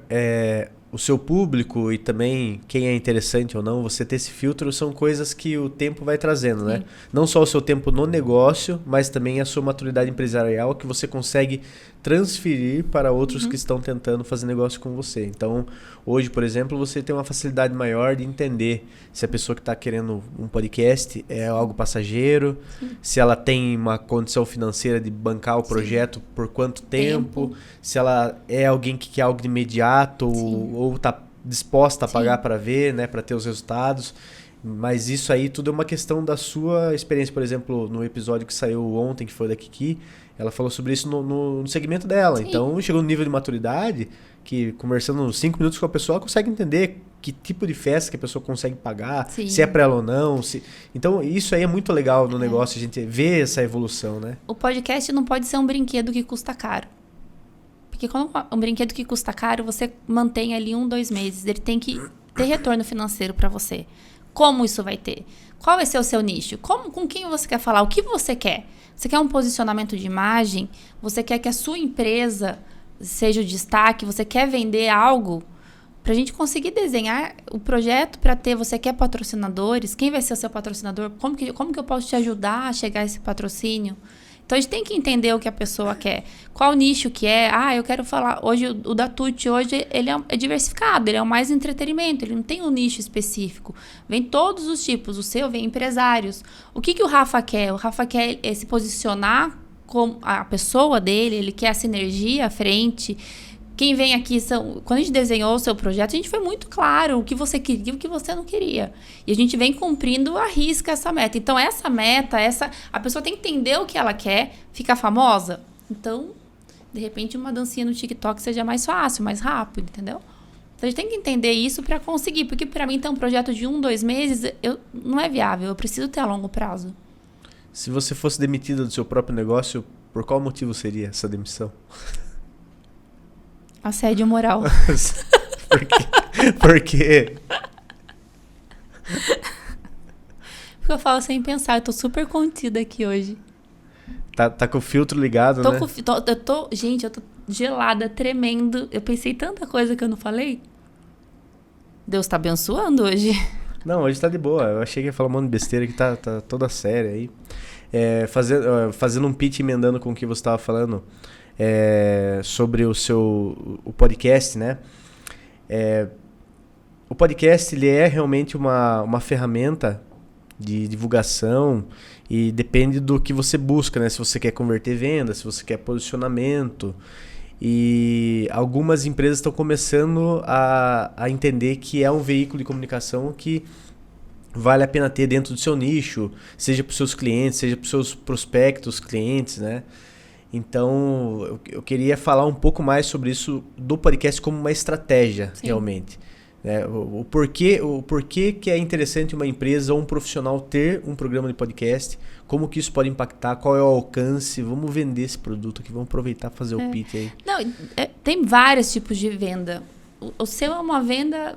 o seu público e também quem é interessante ou não, você ter esse filtro, são coisas que o tempo vai trazendo, né? Não só o seu tempo no negócio, mas também a sua maturidade empresarial que você consegue transferir para outros que estão tentando fazer negócio com você. Então, hoje, por exemplo, você tem uma facilidade maior de entender se a pessoa que está querendo um podcast é algo passageiro, se ela tem uma condição financeira de bancar o projeto por quanto tempo, se ela é alguém que quer algo de imediato ou está disposta a pagar para ver, né, para ter os resultados. Mas isso aí tudo é uma questão da sua experiência. Por exemplo, no episódio que saiu ontem, que foi da Kiki, ela falou sobre isso no segmento dela. Sim. Então, chegou no nível de maturidade que, conversando 5 minutos com a pessoa, ela consegue entender que tipo de festa que a pessoa consegue pagar, se é para ela ou não. Então, isso aí é muito legal no negócio, a gente vê essa evolução, né? O podcast não pode ser um brinquedo que custa caro. Porque quando um brinquedo que custa caro, você mantém ali 1-2 meses. Ele tem que ter retorno financeiro para você. Como isso vai ter? Qual vai ser o seu nicho? Com quem você quer falar? O que você quer? Você quer um posicionamento de imagem? Você quer que a sua empresa seja o destaque? Você quer vender algo? Para a gente conseguir desenhar o projeto para ter, você quer patrocinadores? Quem vai ser o seu patrocinador? Como que eu posso te ajudar a chegar a esse patrocínio? Então, a gente tem que entender o que a pessoa quer. Qual nicho que é? Eu quero falar... Hoje, o da Tuti, hoje, ele é diversificado. Ele é o mais entretenimento. Ele não tem um nicho específico. Vem todos os tipos. O seu vem empresários. O que o Rafa quer? O Rafa quer se posicionar a pessoa dele, ele quer a sinergia à frente. Quem vem aqui quando a gente desenhou o seu projeto, a gente foi muito claro o que você queria e o que você não queria. E a gente vem cumprindo à risca essa meta. Então, essa meta, a pessoa tem que entender o que ela quer, ficar famosa. Então, de repente, uma dancinha no TikTok seja mais fácil, mais rápido, entendeu? Então, a gente tem que entender isso para conseguir. Porque, para mim, ter um projeto de 1, 2 meses, não é viável. Eu preciso ter a longo prazo. Se você fosse demitida do seu próprio negócio, por qual motivo seria essa demissão? Assédio moral. Por quê? Por quê? Porque eu falo sem pensar. Eu tô super contida aqui hoje. Tá com o filtro ligado, né? Gente, eu tô gelada, tremendo. Eu pensei tanta coisa que eu não falei. Deus tá abençoando hoje. Não, hoje tá de boa. Eu achei que ia falar um monte de besteira que tá toda séria aí. Fazendo um pitch, emendando com o que você tava falando. Sobre o podcast, né? O podcast, ele é realmente uma ferramenta de divulgação e depende do que você busca, né? Se você quer converter vendas, se você quer posicionamento. E algumas empresas estão começando a entender que é um veículo de comunicação que vale a pena ter dentro do seu nicho, seja para os seus clientes, seja para os seus prospectos, clientes, né? Então, eu queria falar um pouco mais sobre isso do podcast como uma estratégia, sim, realmente. O porquê que é interessante uma empresa ou um profissional ter um programa de podcast, como que isso pode impactar, qual é o alcance, vamos vender esse produto aqui, vamos aproveitar para fazer o pitch aí. Não, tem vários tipos de venda. O seu é uma venda...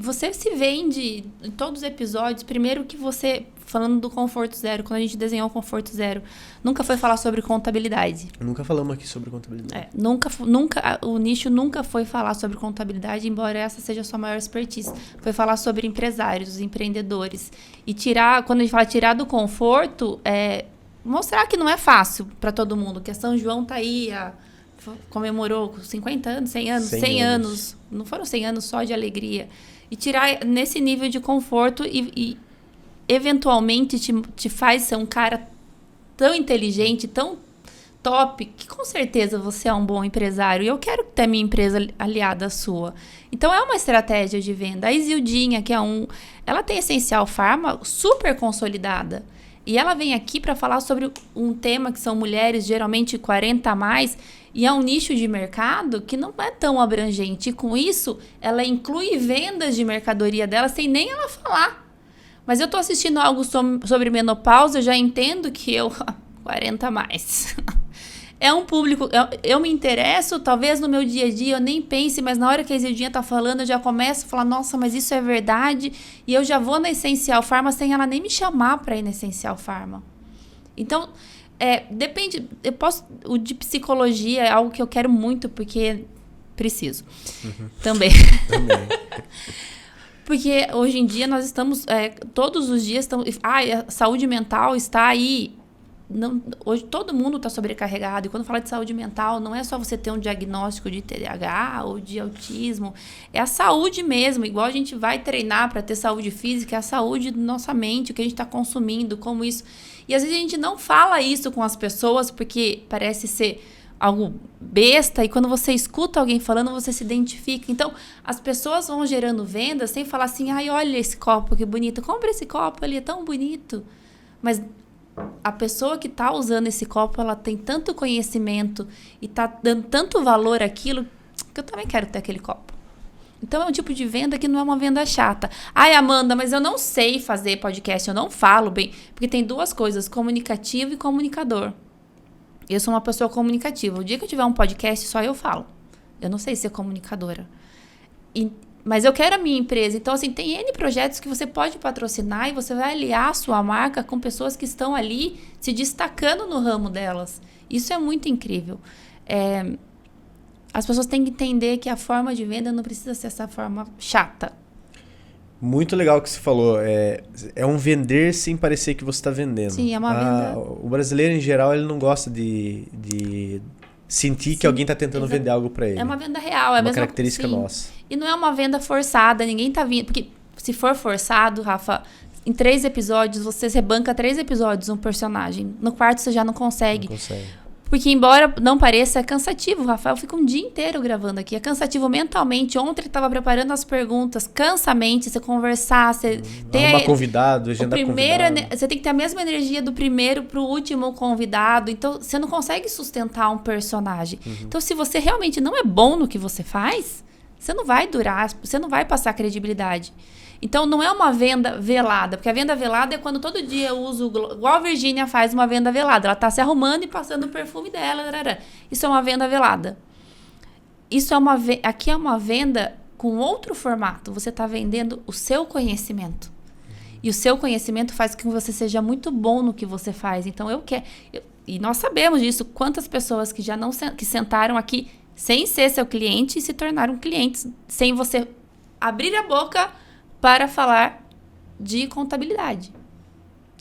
Você se vende em todos os episódios. Primeiro que você, falando do Conforto Zero, quando a gente desenhou o Conforto Zero, nunca foi falar sobre contabilidade. Nunca falamos aqui sobre contabilidade. Nunca, o nicho nunca foi falar sobre contabilidade, embora essa seja a sua maior expertise. Foi falar sobre empresários, empreendedores. E quando a gente fala tirar do conforto, mostrar que não é fácil para todo mundo. Que a São João tá aí, comemorou 50 anos, 100 anos, 100 anos. Não foram 100 anos só de alegria. E tirar nesse nível de conforto e eventualmente te faz ser um cara tão inteligente, tão top, que com certeza você é um bom empresário. E eu quero ter minha empresa aliada à sua. Então, é uma estratégia de venda. A Isildinha, que ela tem Essencial Pharma super consolidada. E ela vem aqui para falar sobre um tema que são mulheres, geralmente 40 a mais, e é um nicho de mercado que não é tão abrangente. E com isso, ela inclui vendas de mercadoria dela sem nem ela falar. Mas eu estou assistindo algo sobre menopausa, eu já entendo que 40 a mais. É um público... Eu me interesso, talvez no meu dia a dia eu nem pense, mas na hora que a Isildinha tá falando, eu já começo a falar, nossa, mas isso é verdade. E eu já vou na Essencial Pharma sem ela nem me chamar para ir na Essencial Pharma. Então... depende, o de psicologia é algo que eu quero muito, porque preciso. Uhum. Também. Porque hoje em dia nós estamos, todos os dias, a saúde mental está aí. Hoje todo mundo está sobrecarregado. E quando fala de saúde mental, não é só você ter um diagnóstico de TDAH ou de autismo. É a saúde mesmo. Igual a gente vai treinar para ter saúde física, é a saúde da nossa mente, o que a gente está consumindo, como isso... E às vezes a gente não fala isso com as pessoas porque parece ser algo besta. E quando você escuta alguém falando, você se identifica. Então, as pessoas vão gerando vendas sem falar assim, ai, olha esse copo, que bonito. Compra esse copo, ele é tão bonito. Mas a pessoa que está usando esse copo, ela tem tanto conhecimento e está dando tanto valor àquilo que eu também quero ter aquele copo. Então, é um tipo de venda que não é uma venda chata. Ai, Amanda, mas eu não sei fazer podcast, eu não falo bem. Porque tem duas coisas, comunicativo e comunicador. Eu sou uma pessoa comunicativa. O dia que eu tiver um podcast, só eu falo. Eu não sei ser comunicadora. Mas eu quero a minha empresa. Então, assim, tem N projetos que você pode patrocinar e você vai aliar a sua marca com pessoas que estão ali se destacando no ramo delas. Isso é muito incrível. As pessoas têm que entender que a forma de venda não precisa ser essa forma chata. Muito legal o que você falou. É um vender sem parecer que você está vendendo. Sim, é uma venda. O brasileiro, em geral, ele não gosta de sentir que alguém está tentando vender algo para ele. É uma venda real. É uma característica nossa. E não é uma venda forçada. Ninguém está vindo... Porque se for forçado, Rafa... Em 3 episódios, você rebanca 3 episódios um personagem. No quarto, você já não consegue. Não consegue. Porque, embora não pareça, é cansativo. O Rafael fica um dia inteiro gravando aqui. É cansativo mentalmente. Ontem ele estava preparando as perguntas. Cansa a mente, você conversar, você ter... Arrumar convidado, agendar convidado. Você tem que ter a mesma energia do primeiro pro último convidado. Então, você não consegue sustentar um personagem. Então, se você realmente não é bom no que você faz, você não vai durar, você não vai passar credibilidade. Então, não é uma venda velada, porque a venda velada é quando todo dia eu uso, igual a Virgínia faz uma venda velada. Ela tá se arrumando e passando o perfume dela. Isso é uma venda velada. Aqui é uma venda com outro formato. Você está vendendo o seu conhecimento. E o seu conhecimento faz com que você seja muito bom no que você faz. Então, e nós sabemos disso. Quantas pessoas que já não que sentaram aqui sem ser seu cliente e se tornaram clientes, sem você abrir a boca para falar de contabilidade.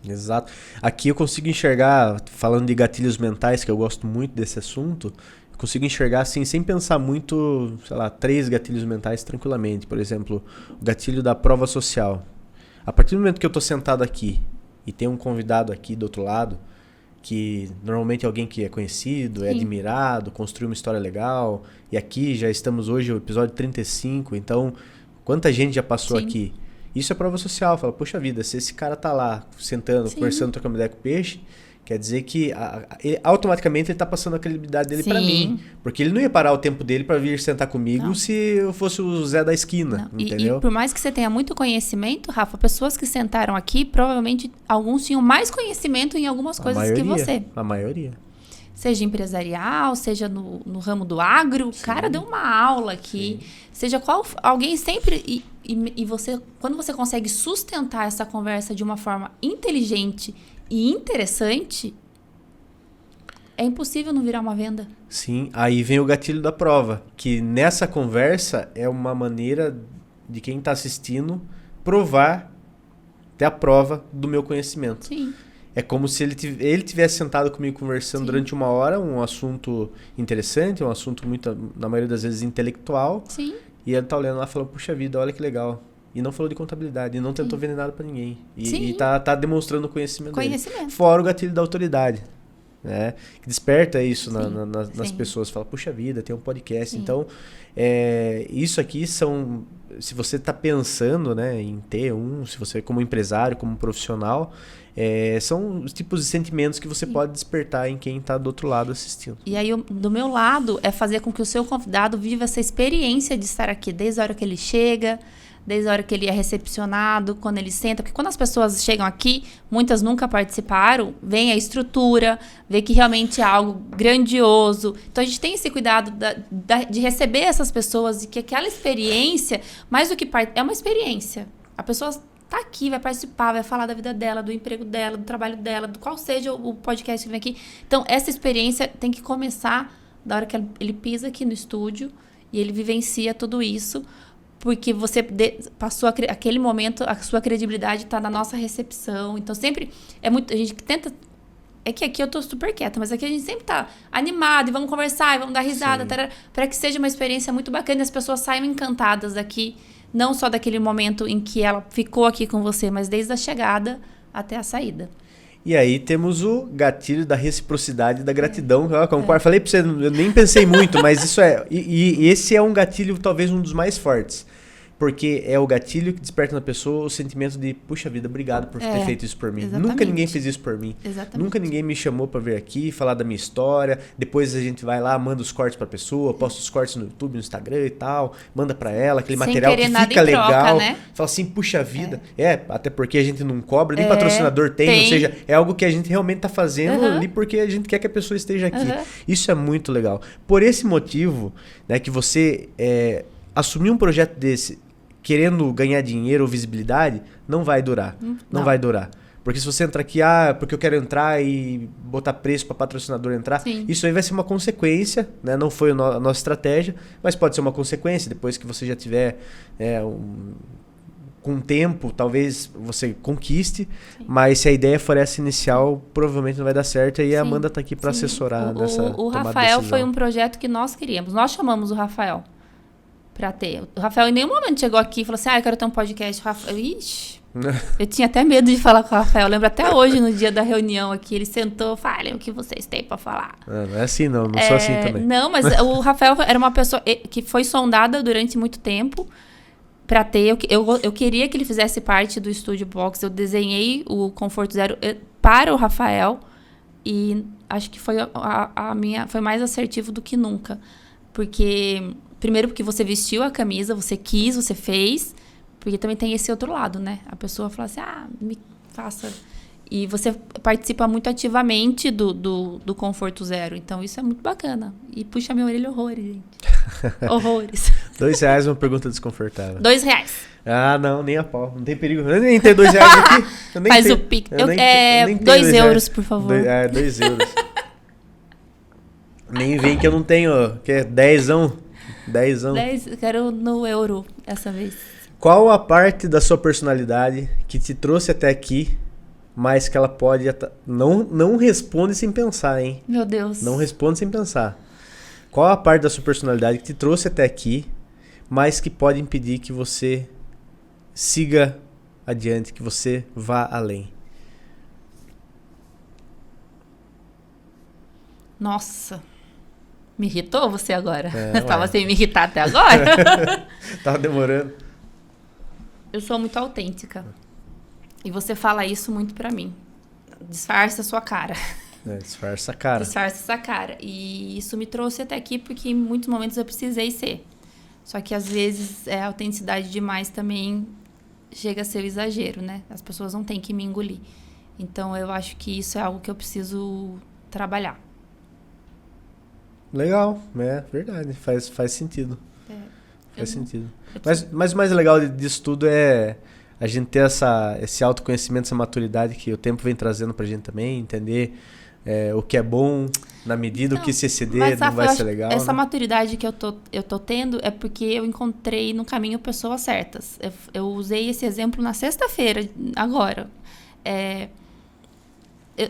Exato. Aqui eu consigo enxergar, falando de gatilhos mentais, que eu gosto muito desse assunto, eu consigo enxergar assim, sem pensar muito, 3 gatilhos mentais tranquilamente. Por exemplo, o gatilho da prova social. A partir do momento que eu estou sentado aqui e tem um convidado aqui do outro lado, que normalmente é alguém que é conhecido, é admirado, construiu uma história legal, e aqui já estamos hoje no episódio 35, então... Quanta gente já passou aqui. Isso é prova social. Fala, poxa vida, se esse cara tá lá sentando, conversando, trocando ideia com o peixe, quer dizer que automaticamente ele tá passando a credibilidade dele para mim. Porque ele não ia parar o tempo dele para vir sentar comigo se eu fosse o Zé da esquina, entendeu? E por mais que você tenha muito conhecimento, Rafa, pessoas que sentaram aqui, provavelmente alguns tinham mais conhecimento em algumas coisas que você. A maioria. Seja empresarial, seja no ramo do agro. O cara deu uma aula aqui. Seja qual... Alguém sempre... E você... Quando você consegue sustentar essa conversa de uma forma inteligente e interessante, é impossível não virar uma venda. Sim. Aí vem o gatilho da prova. Que nessa conversa é uma maneira de quem está assistindo provar, ter a prova do meu conhecimento. Sim. É como se ele tivesse sentado comigo conversando durante uma hora, um assunto interessante, um assunto na maioria das vezes, intelectual. Sim. E ele tá olhando lá e falou, puxa vida, olha que legal. E não falou de contabilidade, e não tentou vender nada pra ninguém. E tá demonstrando o conhecimento dele. Fora o gatilho da autoridade, né? Que desperta isso nas pessoas. Fala, puxa vida, tem um podcast. Então, isso aqui são... Se você tá pensando, né, em ter se você como empresário, como profissional... são os tipos de sentimentos que você pode despertar em quem está do outro lado assistindo. E aí, do meu lado, é fazer com que o seu convidado viva essa experiência de estar aqui, desde a hora que ele chega, desde a hora que ele é recepcionado, quando ele senta. Porque quando as pessoas chegam aqui, muitas nunca participaram, vem a estrutura, vê que realmente é algo grandioso. Então, a gente tem esse cuidado de receber essas pessoas e que aquela experiência, mais do que... É uma experiência. A pessoa... tá aqui, vai participar, vai falar da vida dela, do emprego dela, do trabalho dela, do qual seja o podcast que vem aqui. Então, essa experiência tem que começar da hora que ele pisa aqui no estúdio e ele vivencia tudo isso, porque você passou aquele momento, a sua credibilidade está na nossa recepção. Então, sempre a gente tenta... É que aqui eu tô super quieta, mas aqui a gente sempre tá animado e vamos conversar e vamos dar risada, para que seja uma experiência muito bacana e as pessoas saiam encantadas daqui. Não só daquele momento em que ela ficou aqui com você, mas desde a chegada até a saída. E aí temos o gatilho da reciprocidade e da gratidão. Como eu falei pra você, eu nem pensei muito, mas isso E esse é um gatilho, talvez um dos mais fortes. Porque é o gatilho que desperta na pessoa o sentimento de, puxa vida, obrigado por ter feito isso por mim. Exatamente. Nunca ninguém fez isso por mim. Exatamente. Nunca ninguém me chamou pra vir aqui, falar da minha história. Depois a gente vai lá, manda os cortes pra pessoa, posta os cortes no YouTube, no Instagram e tal. Manda pra ela aquele material que fica legal. Troca, né? Fala assim, puxa vida. Até porque a gente não cobra, nem patrocinador tem. Ou seja, é algo que a gente realmente tá fazendo ali porque a gente quer que a pessoa esteja aqui. Isso é muito legal. Por esse motivo, né, que você assumir um projeto desse querendo ganhar dinheiro ou visibilidade, não vai durar. Não vai durar. Porque se você entrar aqui, porque eu quero entrar e botar preço para patrocinador entrar, isso aí vai ser uma consequência, né? Não foi a nossa estratégia, mas pode ser uma consequência. Depois que você já tiver com o tempo, talvez você conquiste, mas se a ideia for essa inicial, provavelmente não vai dar certo. E a Amanda está aqui para assessorar nessa tomada de decisão. O Rafael foi um projeto que nós queríamos. Nós chamamos o Rafael. pra ter. O Rafael em nenhum momento chegou aqui e falou assim, eu quero ter um podcast. O Rafael, eu tinha até medo de falar com o Rafael. Eu lembro até hoje, no dia da reunião aqui, ele sentou, falem o que vocês têm pra falar. Não é assim não sou assim também. Não, mas o Rafael era uma pessoa que foi sondada durante muito tempo pra ter. Eu queria que ele fizesse parte do Estúdio Box. Eu desenhei o Conforto Zero para o Rafael e acho que foi foi mais assertivo do que nunca. Primeiro porque você vestiu a camisa, você quis, você fez, porque também tem esse outro lado, né? A pessoa fala assim, me faça. E você participa muito ativamente do Conforto Zero. Então, isso é muito bacana. E puxa minha orelha horrores, gente. Horrores. R$2 uma pergunta desconfortável. R$2. Não, nem a pau. Não tem perigo. Eu nem tenho R$2 aqui. Faz o pique. 2 euros, por favor. 2 euros. Nem vem que eu não tenho. Que é 10ão. 10. Quero no euro essa vez. Qual a parte da sua personalidade que te trouxe até aqui, mas que ela pode... Não responde sem pensar, hein? Meu Deus. Não responde sem pensar. Qual a parte da sua personalidade que te trouxe até aqui, mas que pode impedir que você siga adiante, que você vá além? Nossa. Me irritou você agora? Tava sem me irritar até agora? Tava demorando. Eu sou muito autêntica. E você fala isso muito pra mim. Disfarça a sua cara. Disfarça a cara. Disfarça essa cara. E isso me trouxe até aqui porque em muitos momentos eu precisei ser. Só que às vezes a autenticidade demais também chega a ser o exagero, né? As pessoas não têm que me engolir. Então eu acho que isso é algo que eu preciso trabalhar. Legal, verdade, faz sentido. Faz sentido. Mas o mais legal disso tudo é a gente ter esse autoconhecimento, essa maturidade que o tempo vem trazendo pra gente também, entender o que é bom na medida, o que se exceder não vai ser legal. Essa maturidade que eu tô tendo é porque eu encontrei no caminho pessoas certas. Eu usei esse exemplo na sexta-feira, agora.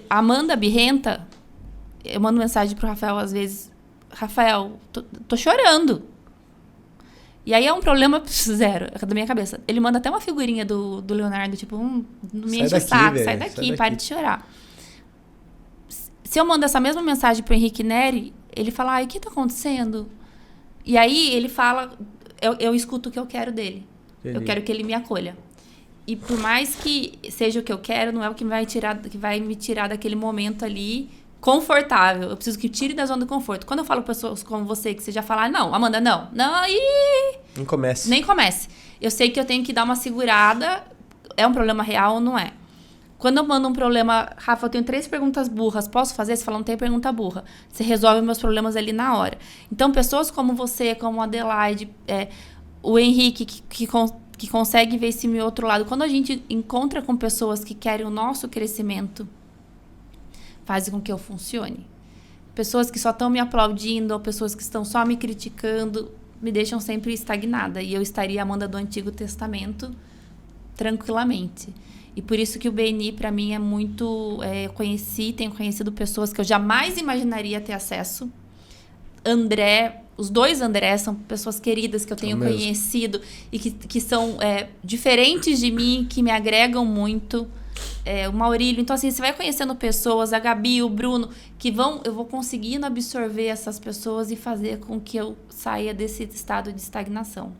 A Amanda Birrenta, eu mando mensagem pro Rafael às vezes, Rafael, tô chorando. E aí é um problema zero da minha cabeça. Ele manda até uma figurinha do Leonardo, tipo, não me enche o saco, sai daqui, pare de chorar. Se eu mando essa mesma mensagem pro Henrique Neri, ele fala, o que tá acontecendo? E aí ele fala, eu escuto o que eu quero dele. Entendi. Eu quero que ele me acolha. E por mais que seja o que eu quero, não é o que vai me tirar daquele momento ali confortável. Eu preciso que tire da zona do conforto. Quando eu falo com pessoas como você, que você já fala, não, Amanda, não, nem comece. Nem comece. Eu sei que eu tenho que dar uma segurada. É um problema real ou não é? Quando eu mando um problema, Rafa, eu tenho 3 perguntas burras, posso fazer? Você fala, não tem pergunta burra. Você resolve meus problemas ali na hora. Então, pessoas como você, como a Adelaide, o Henrique, que consegue ver esse meu outro lado. Quando a gente encontra com pessoas que querem o nosso crescimento, faz com que eu funcione. Pessoas que só estão me aplaudindo ou pessoas que estão só me criticando me deixam sempre estagnada. E eu estaria Amanda do Antigo Testamento tranquilamente. E por isso que o BNI, para mim, é muito... tenho conhecido pessoas que eu jamais imaginaria ter acesso. André, os 2 André são pessoas queridas que eu tenho conhecido e que são diferentes de mim, que me agregam muito. O Maurílio. Então, assim, você vai conhecendo pessoas, a Gabi, o Bruno, eu vou conseguindo absorver essas pessoas e fazer com que eu saia desse estado de estagnação.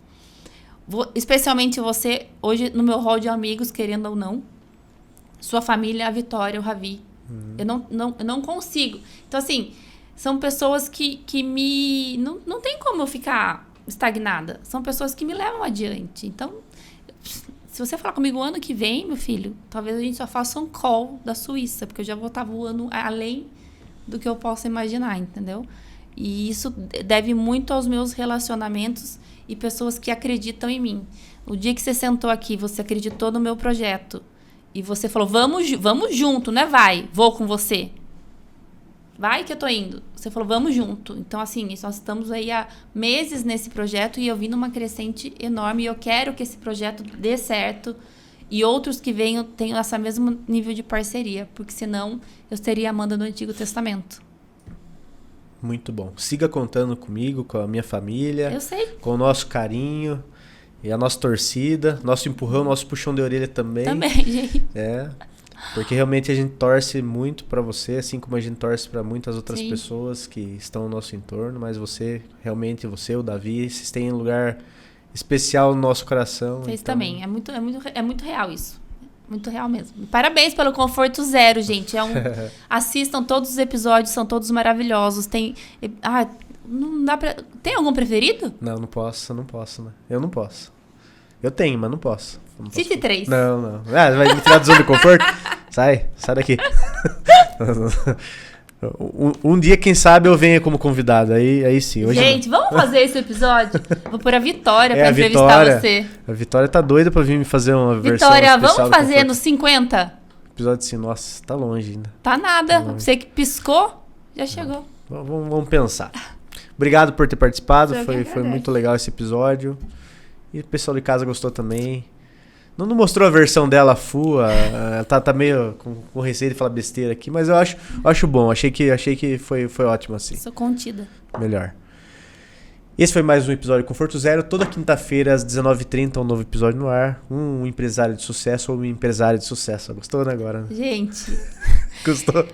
Especialmente você, hoje, no meu hall de amigos, querendo ou não, sua família, a Vitória, o Ravi. Eu não consigo. Então, assim, são pessoas que me... Não tem como eu ficar estagnada. São pessoas que me levam adiante. Então... Se você falar comigo o ano que vem, meu filho, talvez a gente só faça um call da Suíça, porque eu já vou estar voando além do que eu possa imaginar, entendeu? E isso deve muito aos meus relacionamentos e pessoas que acreditam em mim. O dia que você sentou aqui, você acreditou no meu projeto e você falou, vamos junto, né? Vou com você. Vai que eu tô indo. Você falou, vamos junto. Então, assim, nós estamos aí há meses nesse projeto e eu vi numa crescente enorme. E eu quero que esse projeto dê certo e outros que venham tenham esse mesmo nível de parceria. Porque senão eu seria Amanda do Antigo Testamento. Muito bom. Siga contando comigo, com a minha família. Eu sei. Com o nosso carinho e a nossa torcida, nosso empurrão, nosso puxão de orelha também. Também, gente. Porque realmente a gente torce muito pra você, assim como a gente torce pra muitas outras pessoas que estão no nosso entorno, mas você, realmente, você, o Davi, vocês têm um lugar especial no nosso coração. Vocês também. É muito real isso. Muito real mesmo. Parabéns pelo Conforto Zero, gente. Assistam todos os episódios, são todos maravilhosos. Não dá pra... Tem algum preferido? Não posso, né? Eu não posso. Eu tenho, mas não posso. Cite 3. Não. Vai me tirar do zona de conforto? Sai daqui. Um dia, quem sabe, eu venha como convidado. Aí sim. Hoje gente, não. Vamos fazer esse episódio? Vou pôr a Vitória pra a entrevistar você. A Vitória tá doida pra vir me fazer uma versão Vitória, especial vamos fazer nos 50? Episódio assim, nossa, tá longe ainda. Tá nada. Você que piscou, já chegou. Vamos pensar. Obrigado por ter participado. Foi muito legal esse episódio. E o pessoal de casa gostou também. Não mostrou a versão dela full. Tá meio com receio de falar besteira aqui, mas eu acho bom. Achei que foi ótimo assim. Sou contida. Melhor. Esse foi mais um episódio Conforto Zero. Toda quinta-feira, às 19h30, um novo episódio no ar. Um empresário de sucesso ou uma empresária de sucesso. Gostou, né, agora? Gente... Gostou?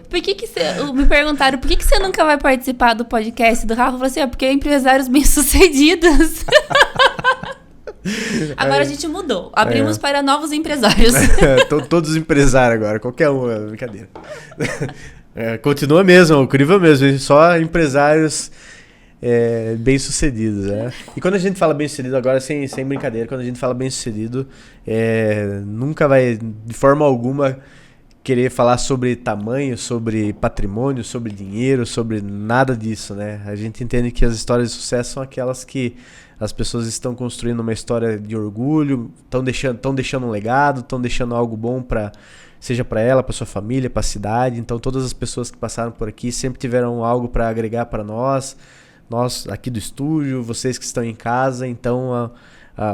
Me perguntaram por que você nunca vai participar do podcast do Rafa? Eu falei assim, porque é empresários bem-sucedidos. Agora a gente mudou. Abrimos para novos empresários. Todos empresários agora, qualquer um, brincadeira. Continua mesmo, incrível mesmo. Só empresários bem-sucedidos, né? E quando a gente fala bem-sucedido, agora sem brincadeira, quando a gente fala bem-sucedido, nunca vai, de forma alguma, querer falar sobre tamanho, sobre patrimônio, sobre dinheiro, sobre nada disso, né? A gente entende que as histórias de sucesso são aquelas que as pessoas estão construindo uma história de orgulho, estão deixando um legado, estão deixando algo bom seja para ela, para sua família, para a cidade. Então todas as pessoas que passaram por aqui sempre tiveram algo para agregar para nós aqui do estúdio, vocês que estão em casa. Então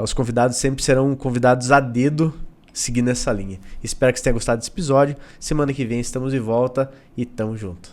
os convidados sempre serão convidados a dedo, seguindo essa linha. Espero que você tenha gostado desse episódio. Semana que vem estamos de volta e tamo junto.